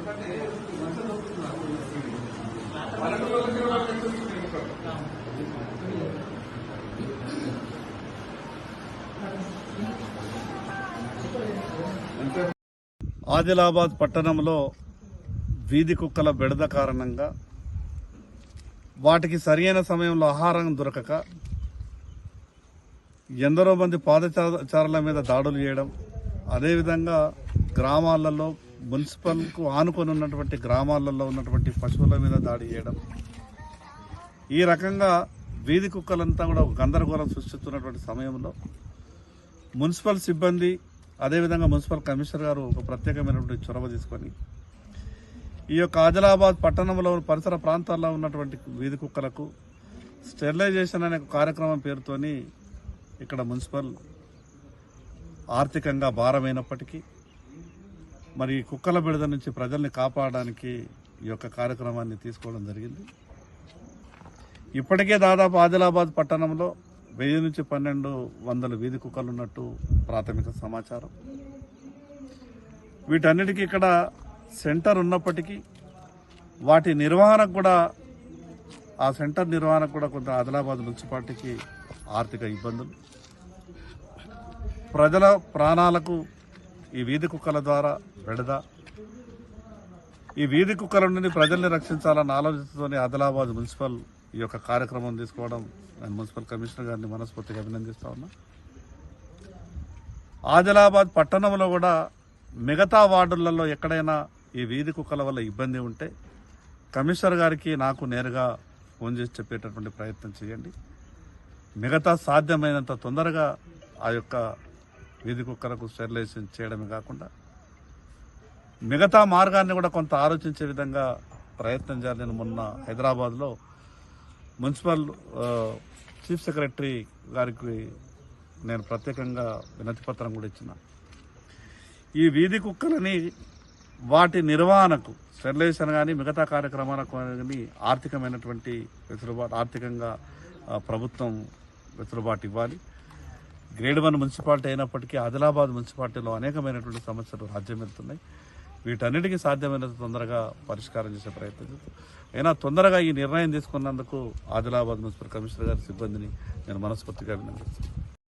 ఆదిలాబాద్ పట్టణంలో వీధి కుక్కల బెడద కారణంగా వాటికి సరైన సమయంలో ఆహారం దొరకక ఎందరో మంది పాదచారుల మీద దాడులు చేయడం, అదేవిధంగా గ్రామాలలో మున్సిపల్కు ఆనుకొని ఉన్నటువంటి గ్రామాలలో ఉన్నటువంటి పశువుల మీద దాడి చేయడం, ఈ రకంగా వీధి కుక్కలంతా కూడా గందరగోళం సృష్టిస్తున్నటువంటి సమయంలో మున్సిపల్ సిబ్బంది అదేవిధంగా మున్సిపల్ కమిషనర్ గారు ఒక ప్రత్యేకమైనటువంటి చొరవ తీసుకొని ఈ యొక్క ఆదిలాబాద్ పట్టణంలో పరిసర ప్రాంతాల్లో ఉన్నటువంటి వీధి కుక్కలకు స్టెరిలైజేషన్ అనే కార్యక్రమం పేరుతోని ఇక్కడ మున్సిపల్ ఆర్థికంగా భారమైనప్పటికీ మరి కుక్కల బెడద నుంచి ప్రజల్ని కాపాడడానికి ఈ యొక్క కార్యక్రమాన్ని తీసుకోవడం జరిగింది. ఇప్పటికే దాదాపు ఆదిలాబాద్ పట్టణంలో 1000 నుంచి 1200 వీధి కుక్కలు ఉన్నట్టు ప్రాథమిక సమాచారం. వీటన్నిటికీ ఇక్కడ సెంటర్ ఉన్నప్పటికీ వాటి నిర్వహణకు కూడా ఆ సెంటర్ నిర్వహణకు కూడా కొంత ఆదిలాబాద్ మున్సిపాలిటీకి ఆర్థిక ఇబ్బందులు, ప్రజల ప్రాణాలకు ఈ వీధి కుక్కల ద్వారా బెడద, ఈ వీధి కుక్కల నుండి ప్రజల్ని రక్షించాలన్న ఆలోచనతోనే ఆదిలాబాద్ మున్సిపల్ ఈ యొక్క కార్యక్రమం తీసుకోవడం నేను మున్సిపల్ కమిషనర్ గారిని మనస్ఫూర్తిగా అభినందిస్తా ఉన్నా. ఆదిలాబాద్ పట్టణంలో కూడా మిగతా వార్డులలో ఎక్కడైనా ఈ వీధి కుక్కల వల్ల ఇబ్బంది ఉంటే కమిషనర్ గారికి నాకు నేరుగా ఫోన్ చేసి చెప్పేటటువంటి ప్రయత్నం చేయండి. మిగతా సాధ్యమైనంత తొందరగా ఆ యొక్క వీధి కుక్కలకు స్టెరిలైజేషన్ చేయడమే కాకుండా మిగతా మార్గాన్ని కూడా కొంత ఆలోచించే విధంగా ప్రయత్నం చేయాలి. నేను మొన్న హైదరాబాద్లో మున్సిపల్ చీఫ్ సెక్రటరీ గారికి నేను ప్రత్యేకంగా వినతిపత్రం కూడా ఇచ్చిన. ఈ వీధి కుక్కలని వాటి నిర్వహణకు స్టెరిలైజేషన్ కానీ మిగతా కార్యక్రమాలకు కానీ ఆర్థికమైనటువంటి వెసులుబాటు, ఆర్థికంగా ప్రభుత్వం వెసులుబాటు ఇవ్వాలి. గ్రేడ్ 1 మున్సిపాలిటీ అయినప్పటికీ ఆదిలాబాద్ మున్సిపాలిటీలో అనేకమైనటువంటి సమస్యలు రాజ్యం వెళ్తున్నాయి. వీటన్నిటికీ సాధ్యమైనంత తొందరగా పరిష్కారం చేసే ప్రయత్నం చేస్తాం. అయినా తొందరగా ఈ నిర్ణయం తీసుకున్నందుకు ఆదిలాబాద్ మున్సిపల్ కమిషనర్ గారి సిబ్బందిని నేను మనస్ఫూర్తిగా అభినందిస్తున్నాను.